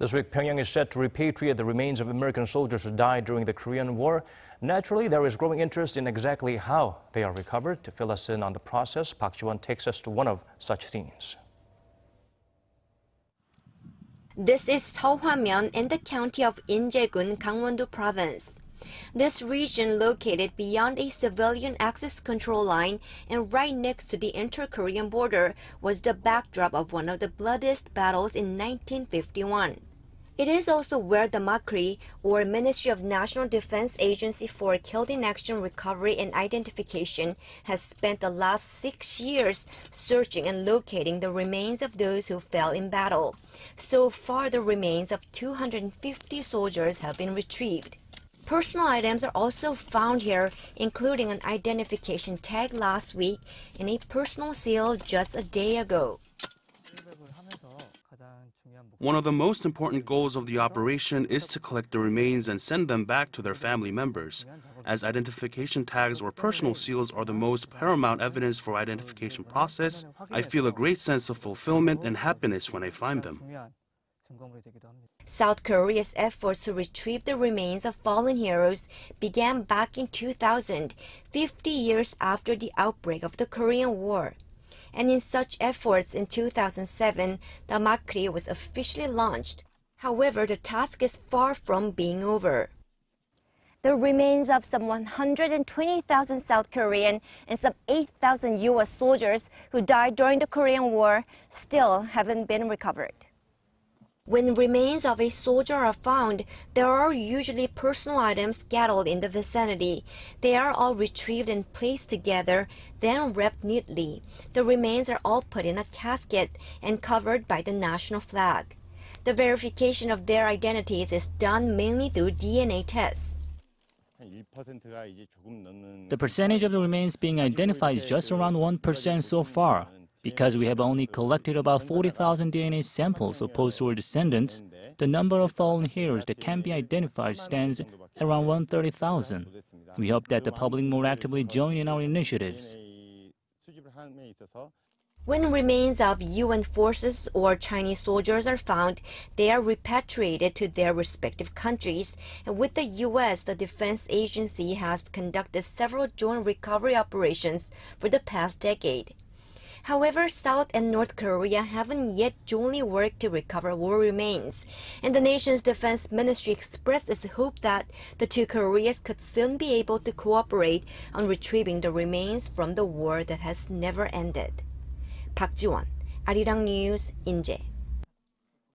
This week, Pyongyang is set to repatriate the remains of American soldiers who died during the Korean War. Naturally, there is growing interest in exactly how they are recovered. To fill us in on the process, Park Ji-won takes us to one of such scenes. This is Seohwamyeon in the county of Injae-gun, Gangwon-do Province. This region, located beyond a civilian access control line and right next to the inter-Korean border, was the backdrop of one of the bloodiest battles in 1951. It is also where the MACRI, or Ministry of National Defense Agency for Killed in Action Recovery and Identification, has spent the last 6 years searching and locating the remains of those who fell in battle. So far, the remains of 250 soldiers have been retrieved. Personal items are also found here, including an identification tag last week and a personal seal just a day ago. One of the most important goals of the operation is to collect the remains and send them back to their family members, as identification tags or personal seals are the most paramount evidence for identification process. I feel a great sense of fulfillment and happiness when I find them. South Korea's efforts to retrieve the remains of fallen heroes began back in 2000, 50 years after the outbreak of the Korean War. And in such efforts in 2007, the MACRI was officially launched. However, the task is far from being over. The remains of some 120,000 South Korean and some 8,000 U.S. soldiers who died during the Korean War still haven't been recovered. When remains of a soldier are found, there are usually personal items scattered in the vicinity. They are all retrieved and placed together, then wrapped neatly. The remains are all put in a casket and covered by the national flag. The verification of their identities is done mainly through DNA tests. The percentage of the remains being identified is just around 1% so far. Because we have only collected about 40,000 DNA samples of post-war descendants, the number of fallen heroes that can be identified stands at around 130,000. We hope that the public more actively join in our initiatives. When remains of UN forces or Chinese soldiers are found, they are repatriated to their respective countries. And with the U.S., the defense agency has conducted several joint recovery operations for the past decade. However, South and North Korea haven't yet jointly worked to recover war remains, and the nation's defense ministry expressed its hope that the two Koreas could soon be able to cooperate on retrieving the remains from the war that has never ended. Park Ji-won, Arirang News, Injae.